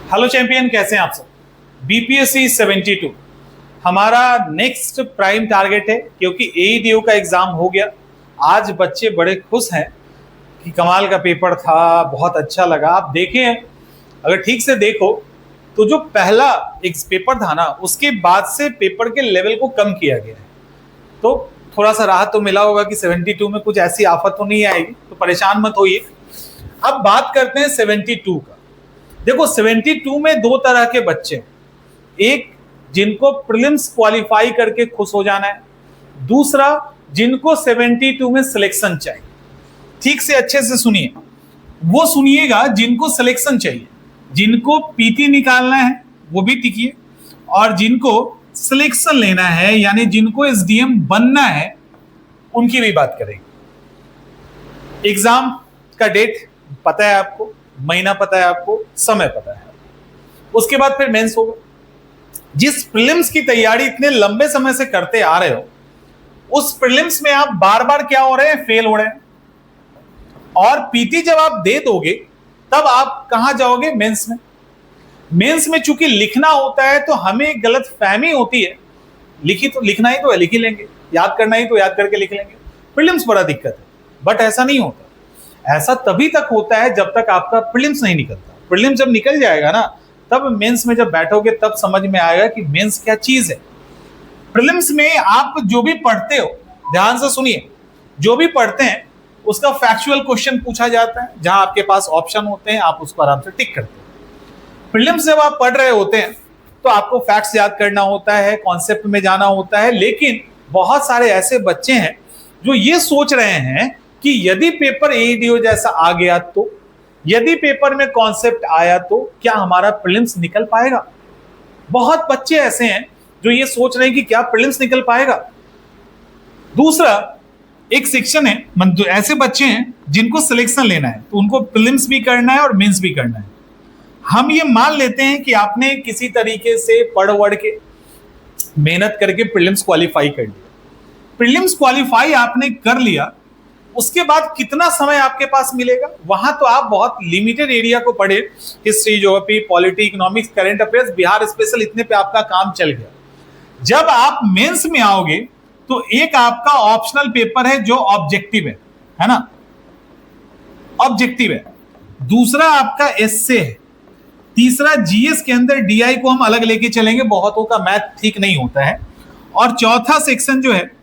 Hello champion, कैसे हैं आप सब। बीपीएससी 72 हमारा नेक्स्ट प्राइम टारगेट है, क्योंकि एईडीओ का एग्जाम हो गया। आज बच्चे बड़े खुश हैं कि कमाल का पेपर था, बहुत अच्छा लगा। आप देखें, अगर ठीक से देखो तो जो पहला एक पेपर था ना, उसके बाद से पेपर के लेवल को कम किया गया है। तो थोड़ा सा राहत तो मिला होगा कि 72 में कुछ ऐसी आफत तो नहीं आएगी, तो परेशान मत होइए। अब बात करते हैं 72 का। देखो 72 में दो तरह के बच्चे हैं। एक जिनको प्रीलिम्स क्वालिफाई करके खुश हो जाना है, दूसरा जिनको 72 में सिलेक्शन चाहिए। ठीक से अच्छे से सुनिए, वो सुनिएगा जिनको सिलेक्शन चाहिए, जिनको पीटी निकालना है वो भी टिकिए, और जिनको सिलेक्शन लेना है यानी जिनको एसडीएम बनना है उनकी भी बात करेंगे। एग्जाम का डेट पता है आपको, महीना पता है आपको, समय पता है। उसके बाद फिर मेंस होगा। जिस प्रीलिम्स की तैयारी इतने लंबे समय से करते आ रहे हो, उस प्रीलिम्स में आप बार बार क्या हो रहे हैं, फेल हो रहे हैं। और पीटी जब आप दे दोगे तब आप कहां जाओगे, मेंस में। मेंस में चूंकि लिखना होता है तो हमें गलत फहमी होती है, लिखना ही तो है, लिख ही लेंगे, याद करना ही तो याद करके लिख लेंगे। प्रीलिम्स बड़ा दिक्कत है, बट ऐसा नहीं होता। ऐसा तभी तक होता है जब तक आपका प्रीलिम्स नहीं निकलता। प्रीलिम्स जब निकल जाएगा ना, तब मेंस में जब बैठोगे तब समझ में आएगा कि मेंस क्या चीज है। प्रीलिम्स में आप जो भी पढ़ते हो, ध्यान से सुनिए, जो भी पढ़ते हैं उसका फैक्चुअल क्वेश्चन पूछा जाता है, जहां आपके पास ऑप्शन होते हैं, आप उसको आराम से टिक करते हैं। प्रीलिम्स जब आप पढ़ रहे होते हैं तो आपको फैक्ट्स याद करना होता है, कॉन्सेप्ट में जाना होता है। लेकिन बहुत सारे ऐसे बच्चे हैं जो ये सोच रहे हैं कि यदि पेपर एईडीओ जैसा आ गया तो, यदि पेपर में कॉन्सेप्ट आया तो क्या हमारा प्रीलिम्स निकल पाएगा। बहुत बच्चे ऐसे हैं जो ये सोच रहे हैं कि क्या प्रीलिम्स निकल पाएगा। दूसरा एक सेक्शन है, मतलब ऐसे बच्चे हैं जिनको सिलेक्शन लेना है, तो उनको प्रीलिम्स भी करना है और मेंस भी करना है। हम ये मान लेते हैं कि आपने किसी तरीके से पढ़ वढ़ के मेहनत करके प्रीलिम्स क्वालिफाई कर लिया। प्रीलिम्स क्वालिफाई आपने कर लिया, उसके बाद कितना समय आपके पास मिलेगा, वहां तो आप बहुत लिमिटेड एरिया को पढ़े, history, geography, polity, economics, current affairs, Bihar special, इतने पे आपका काम चल गया। जब आप मेंस में आओगे तो एक आपका ऑप्शनल पेपर है जो ऑब्जेक्टिव है ना, ऑब्जेक्टिव है। दूसरा आपका एससे है। तीसरा जीएस के अंदर डीआई को हम अलग लेके चलेंगे, बहुतों का मैथ ठीक नहीं होता है। और चौथा सेक्शन जो है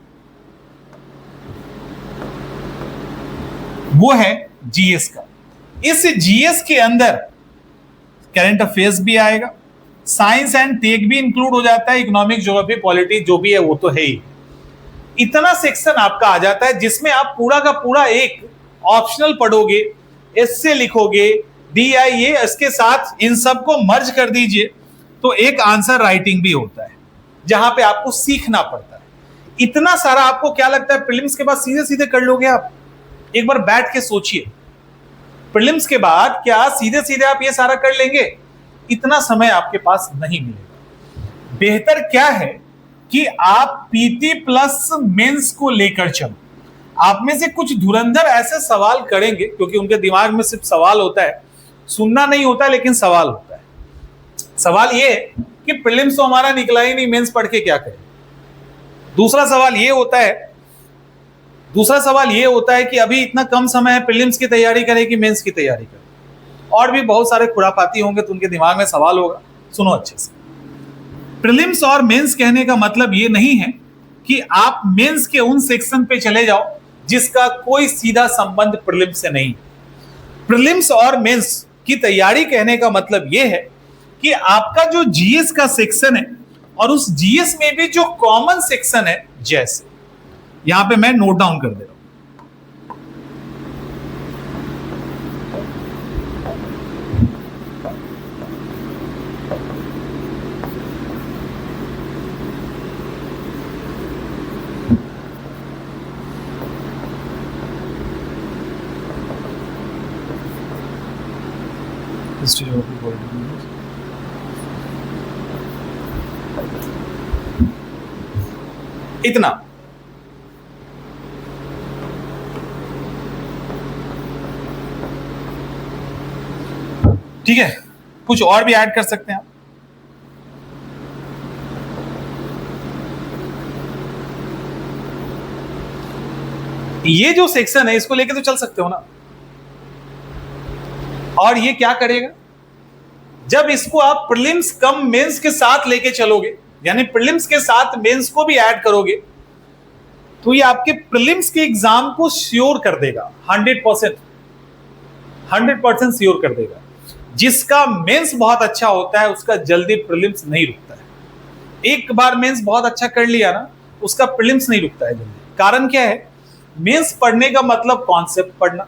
वो है जीएस का। इस जीएस के अंदर करंट अफेयर्स भी आएगा, साइंस एंड टेक भी इंक्लूड हो जाता है, इकोनॉमिक, ज्योग्राफी, पॉलिटी जो भी है वो तो है ही। इतना सेक्शन आपका आ जाता है जिसमें आप पूरा का पूरा एक ऑप्शनल पढ़ोगे, एस्से लिखोगे, डीआईए, इसके साथ इन सबको मर्ज कर दीजिए तो एक आंसर राइटिंग भी होता है, जहां पे आपको सीखना पड़ता है। इतना सारा आपको क्या लगता है प्रीलिम्स के बाद सीधे सीधे कर लोगे आप? एक बार बैठ के सोचिए, प्रीलिम्स के बाद क्या सीधे सीधे आप ये सारा कर लेंगे? इतना समय आपके पास नहीं मिलेगा। बेहतर क्या है कि आप पीटी प्लस मेंस को लेकर चलो। आप में से कुछ धुरंधर ऐसे सवाल करेंगे, क्योंकि उनके दिमाग में सिर्फ सवाल होता है, सुनना नहीं होता, लेकिन सवाल होता है। सवाल ये है कि प्रीलिम्स तो हमारा निकला ही नहीं, मेंस पढ़ के क्या करें। दूसरा सवाल ये होता है कि अभी इतना कम समय है, प्रीलिम्स की तैयारी करें कि मेंस की तैयारी करें। और भी बहुत सारे खुरापाती होंगे तो उनके दिमाग में सवाल होगा। सुनो अच्छे से, प्रीलिम्स और मेंस कहने का मतलब ये नहीं है कि आप मेंस के उन सेक्शन पे चले जाओ जिसका कोई सीधा संबंध प्रीलिम्स से नहीं। प्रीलिम्स और मेंस की तैयारी कहने का मतलब यह है कि आपका जो जीएस का सेक्शन है और उस जीएस में भी जो कॉमन सेक्शन है, जैसे यहां पे मैं नोट डाउन कर दे रहा हूं। इतना ठीक है। कुछ और भी ऐड कर सकते हैं आप। ये जो सेक्शन है इसको लेके तो चल सकते हो ना। और ये क्या करेगा, जब इसको आप प्रीलिम्स कम मेंस के साथ लेके चलोगे, यानी प्रीलिम्स के साथ मेंस को भी ऐड करोगे, तो ये आपके प्रीलिम्स के एग्जाम को श्योर कर देगा। 100% श्योर कर देगा। जिसका मेंस बहुत अच्छा होता है उसका जल्दी प्रीलिम्स नहीं रुकता है। एक बार मेंस बहुत अच्छा कर लिया ना, उसका प्रीलिम्स नहीं रुकता है जल्दी। कारण क्या है, मेंस पढ़ने का मतलब कॉन्सेप्ट पढ़ना।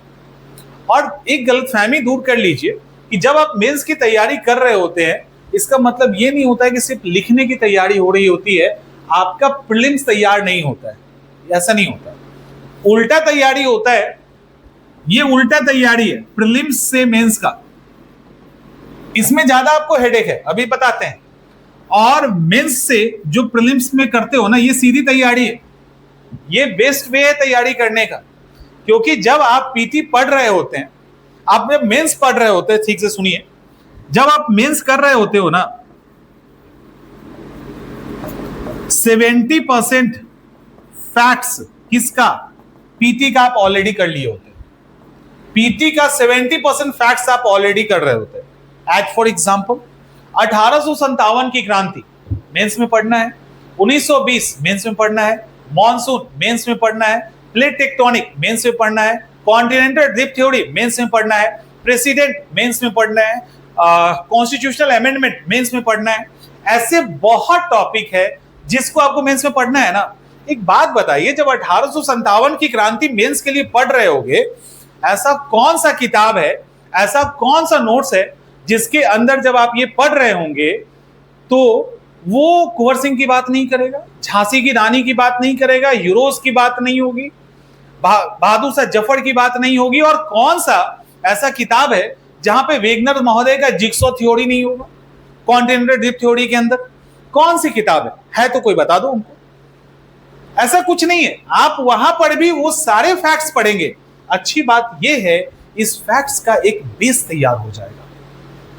और एक गलतफहमी दूर कर लीजिए कि जब आप मेंस की तैयारी कर रहे होते हैं, इसका मतलब ये नहीं होता है कि सिर्फ लिखने की तैयारी हो रही होती है, आपका प्रीलिम्स तैयार नहीं होता है। ऐसा नहीं होता, उल्टा तैयारी होता है। ये उल्टा तैयारी है प्रीलिम्स से मेंस का। इसमें ज्यादा आपको हेडेक है, अभी बताते हैं। और मेंस से जो प्रीलिम्स में करते हो ना, ये सीधी तैयारी है। ये बेस्ट वे है तैयारी करने का। क्योंकि जब आप पीटी पढ़ रहे होते हैं, आप जब मेंस पढ़ रहे होते हैं, ठीक से सुनिए, जब आप मेंस कर रहे होते हो ना, 70% फैक्ट्स किसका, पीटी का आप ऑलरेडी कर लिए होते हैं। पीटी का 70% फैक्ट्स आप ऑलरेडी कर रहे होते हैं। एज फॉर एग्जांपल 1857 की क्रांति मेंस में पढ़ना है, 1920 मेंस में पढ़ना है, मॉनसून मेंस में पढ़ना है, प्लेट टेक्टोनिक मेंस में पढ़ना है, कॉन्टिनेंटल ड्रिफ्ट थ्योरी मेंस में पढ़ना है, प्रेसिडेंट मेंस में पढ़ना है, कॉन्स्टिट्यूशनल अमेंडमेंट मेंस में पढ़ना है। ऐसे बहुत टॉपिक है जिसको आपको मेंस में पढ़ना है ना। एक बात बताइए, जब 1857 की क्रांति मेंस के लिए पढ़ रहे होगे, ऐसा कौन सा किताब है, ऐसा कौन सा नोट्स है जिसके अंदर जब आप ये पढ़ रहे होंगे तो वो कुंवर सिंह की बात नहीं करेगा, झांसी की रानी की बात नहीं करेगा, यूरोस की बात नहीं होगी, बहादुर शाह जफर की बात नहीं होगी। और कौन सा ऐसा किताब है जहां पे वेगनर महोदय का जिक्सो थ्योरी नहीं होगा, कॉन्टिनेंटल ड्रिफ्ट थ्योरी के अंदर कौन सी किताब है तो कोई बता दो उनको। ऐसा कुछ नहीं है, आप वहां पर भी वो सारे फैक्ट्स पढ़ेंगे। अच्छी बात यह है, इस फैक्ट्स का एक बेस तैयार हो जाएगा।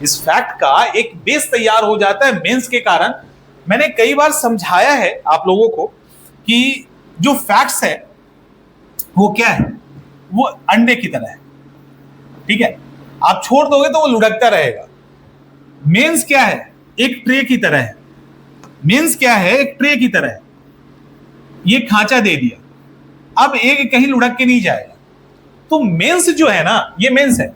इस फैक्ट का एक बेस तैयार हो जाता है मेंस के कारण। मैंने कई बार समझाया है आप लोगों को कि जो फैक्ट्स है वो क्या है, वो अंडे की तरह है, ठीक है। आप छोड़ दोगे तो वो लुढ़कता रहेगा। मेंस क्या है, एक ट्रे की तरह है। मेंस क्या है, एक ट्रे की तरह है। ये खांचा दे दिया, अब एक कहीं लुढ़क के नहीं जाएगा। तो मेंस जो है ना, ये मेंस है।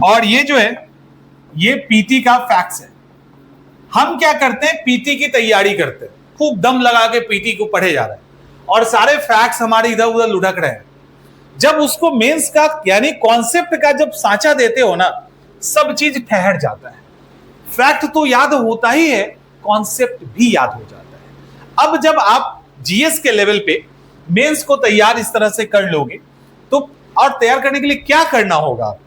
और ये जो है, ये पीटी का फैक्ट्स है। हम क्या करते हैं, पीटी की तैयारी करते हैं, खूब दम लगा के पीटी को पढ़े जा रहे हैं और सारे फैक्ट्स हमारे इधर उधर लुढ़क रहे हैं। जब उसको मेंस का यानी कॉन्सेप्ट का जब सांचा देते हो ना, सब चीज ठहर जाता है। फैक्ट तो याद होता ही है, कॉन्सेप्ट भी याद हो जाता है। अब जब आप जीएस के लेवल पे मेंस को तैयार इस तरह से कर लोगे तो, और तैयार करने के लिए क्या करना होगा आपको,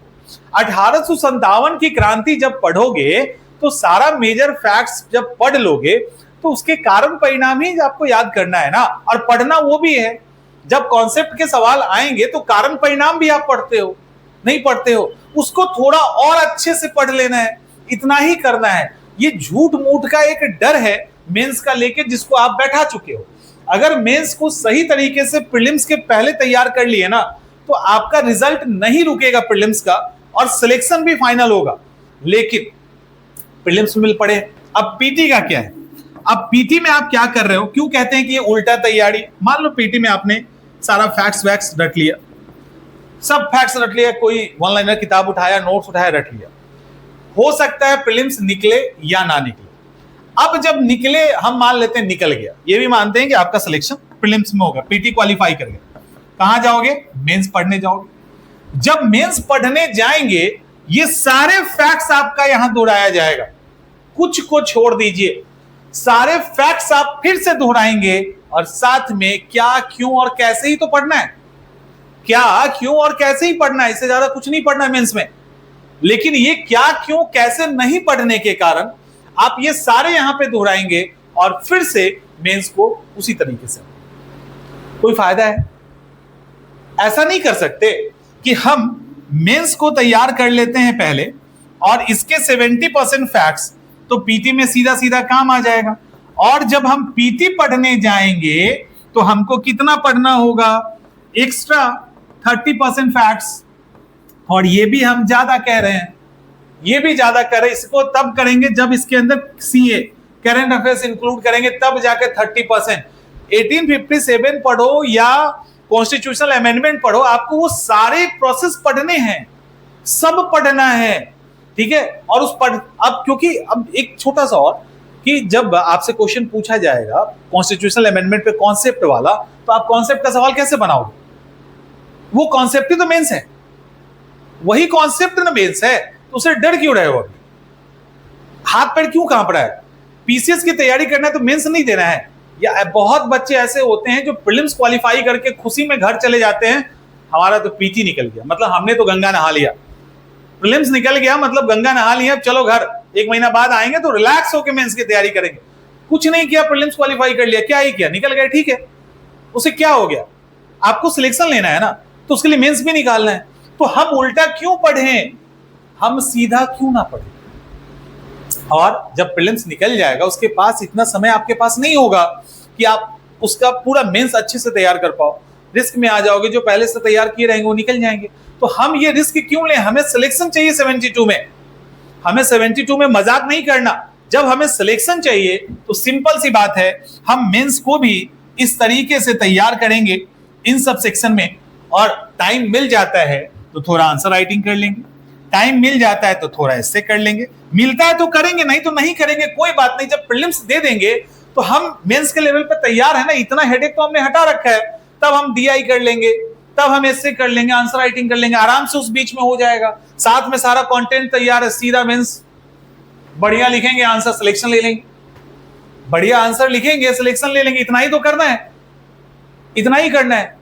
1857 की क्रांति जब पढ़ोगे तो सारा मेजर फैक्ट्स जब पढ़ लोगे तो उसके कारण परिणाम ही आपको याद करना है ना। और पढ़ना वो भी है, जब कॉन्सेप्ट के सवाल आएंगे तो कारण परिणाम भी आप पढ़ते हो, नहीं पढ़ते हो, उसको थोड़ा और अच्छे से पढ़ लेना है, इतना ही करना है। ये झूठ मूठ का एक डर है मेंस का लेके, जिसको आप बैठा चुके हो। अगर मेंस को सही तरीके से प्रीलिम्स के पहले तैयार कर लिए ना, तो आपका रिजल्ट नहीं रुकेगा प्रीलिम्स का, और सिलेक्शन भी फाइनल होगा। लेकिन प्रीलिम्स में पढ़े। अब पीटी का क्या है, अब पीटी में आप क्या कर रहे हो, क्यों कहते हैं कि ये उल्टा तैयारी। मान लो पीटी में आपने सारा फैक्ट्स वैक्ट्स रट लिया, सब फैक्ट्स रट लिया, कोई वन लाइनर किताब उठाया, नोट्स उठाया, रट लिया। हो सकता है प्रीलिम्स निकले या ना निकले। अब जब निकले, हम मान लेते हैं निकल गया, ये भी मानते हैं कि आपका सिलेक्शन प्रीलिम्स में होगा, पीटी क्वालिफाई कर गया, कहां जाओगे, मेंस पढ़ने जाओगे। जब मेंस पढ़ने जाएंगे, ये सारे फैक्ट्स आपका यहां दोहराया जाएगा, कुछ को छोड़ दीजिए, सारे फैक्ट्स आप फिर से दोहराएंगे। और साथ में क्या, क्यों और कैसे ही तो पढ़ना है। क्या, क्यों और कैसे ही पढ़ना है, इससे ज्यादा कुछ नहीं पढ़ना है मेंस में। लेकिन ये क्या, क्यों, कैसे नहीं पढ़ने के कारण आप ये सारे यहां पे दोहराएंगे और फिर से मेंस को उसी तरीके से। कोई फायदा है? ऐसा नहीं कर सकते कि हम मेंस को तैयार कर लेते हैं पहले, और इसके 70% फैक्ट्स तो पीटी में सीधा सीधा काम आ जाएगा। और जब हम पीटी पढ़ने जाएंगे तो हमको कितना पढ़ना होगा? Extra 30% facts. और ये भी हम ज्यादा कह रहे हैं, ये भी ज्यादा कर रहे हैं। इसको तब करेंगे जब इसके अंदर सीए करंट अफेयर्स इंक्लूड करेंगे, तब जाके 30%। 1857 पढ़ो या कॉन्स्टिट्यूशनल अमेंडमेंट पढ़ो, आपको वो सारे प्रोसेस पढ़ने हैं, सब पढ़ना है, ठीक है। और उस पढ़ अब क्योंकि अब एक छोटा सा और कि जब आपसे क्वेश्चन पूछा जाएगा कॉन्स्टिट्यूशनल अमेंडमेंट पे कॉन्सेप्ट वाला, तो आप कॉन्सेप्ट का सवाल कैसे बनाओगे? वो कॉन्सेप्ट ही तो मेंस है, वही कॉन्सेप्ट ना मेंस है, तो उसे डर क्यों रहे हो? हाथ पैर क्यों कांप रहा है? पीसीएस की तैयारी करना है तो मेंस नहीं देना है। या बहुत बच्चे ऐसे होते हैं जो प्रीलिम्स क्वालिफाई करके खुशी में घर चले जाते हैं, हमारा तो पीटी निकल गया, मतलब हमने तो गंगा नहा लिया, प्रीलिम्स निकल गया मतलब गंगा नहा लिया, चलो घर, 1 महीना बाद आएंगे तो रिलैक्स होकर मेंस की तैयारी करेंगे। कुछ नहीं किया, प्रीलिम्स क्वालिफाई कर लिया, क्या ही किया, निकल गए, ठीक है, उसे क्या हो गया? आपको सिलेक्शन लेना है ना, तो उसके लिए मेंस भी निकालना है। तो हम उल्टा क्यों पढ़ें, हम सीधा क्यों ना पढ़ें? और जब प्रीलिम्स निकल जाएगा उसके पास इतना समय आपके पास नहीं होगा कि आप उसका पूरा मेंस अच्छे से तैयार कर पाओ, रिस्क में आ जाओगे। जो पहले से तैयार किए रहेंगे वो निकल जाएंगे। तो हम ये रिस्क क्यों लें? हमें सिलेक्शन चाहिए 72 में, हमें 72 में मजाक नहीं करना। जब हमें सिलेक्शन चाहिए तो सिंपल सी बात है, हम मेंस को भी इस तरीके से तैयार करेंगे इन सब सेक्शन में। और टाइम मिल जाता है तो थोड़ा आंसर राइटिंग कर लेंगे, टाइम मिल जाता है तो थोड़ा इससे कर लेंगे, मिलता है तो करेंगे, नहीं तो नहीं करेंगे, कोई बात नहीं। जब प्रीलिम्स दे देंगे तो हम मेंस के लेवल पे तैयार है ना, इतना हेडेक तो हमने हटा रखा है। तब हम डीआई कर लेंगे, तब हम इससे कर लेंगे, आंसर राइटिंग कर लेंगे, आराम से उस बीच में हो जाएगा। साथ में सारा कंटेंट तैयार है, सीधा मेंस बढ़िया लिखेंगे, आंसर सिलेक्शन ले लेंगे, बढ़िया आंसर लिखेंगे, सिलेक्शन ले लेंगे। इतना ही तो करना है, इतना ही करना है।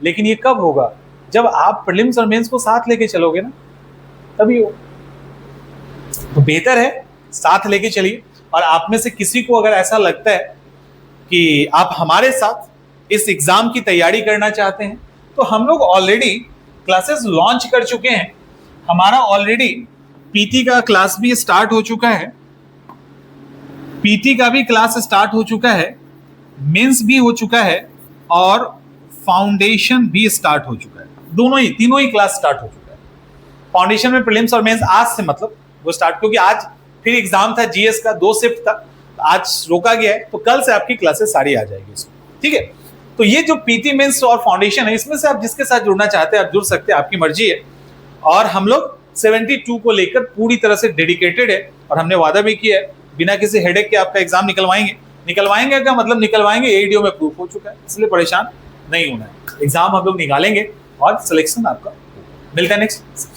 लेकिन ये कब होगा? जब आप प्रीलिम्स और मेंस को साथ लेके चलोगे ना, तभी हो। तो बेहतर है साथ लेके चलिए। और आप में से किसी को अगर ऐसा लगता है कि आप हमारे साथ इस एग्जाम की तैयारी करना चाहते हैं, तो हम लोग ऑलरेडी क्लासेस लॉन्च कर चुके हैं। हमारा ऑलरेडी पीटी का क्लास भी स्टार्ट हो चुका है, पीटी का भी क्लास स्टार्ट हो चुका है, मेंस भी हो चुका है और फाउंडेशन भी स्टार्ट हो चुका है। दोनों ही, तीनों ही क्लास स्टार्ट हो चुका है। फाउंडेशन में प्रीलिम्स और मेंस आज से मतलब वो स्टार्ट, क्योंकि आज फिर एग्जाम था जीएस का, 2 शिफ्ट था, आज रोका गया है, तो कल से आपकी क्लासेस सारी आ जाएगी इसमें, ठीक है। तो ये जो पीटी मेंस और फाउंडेशन है, इसमें से आप जिसके साथ जुड़ना चाहते हैं आप जुड़ सकते हैं, आपकी मर्जी है। और हम लोग 72 को लेकर पूरी तरह से डेडिकेटेड है, और हमने वादा भी किया है बिना किसी हेडेक के आपका एग्जाम निकलवाएंगे। निकलवाएंगे का मतलब निकलवाएंगे, एडीओ में प्रूफ हो चुका है, इसलिए परेशान नहीं होना है। एग्जाम हम लोग निकालेंगे और सिलेक्शन आपका। मिलता है नेक्स्ट।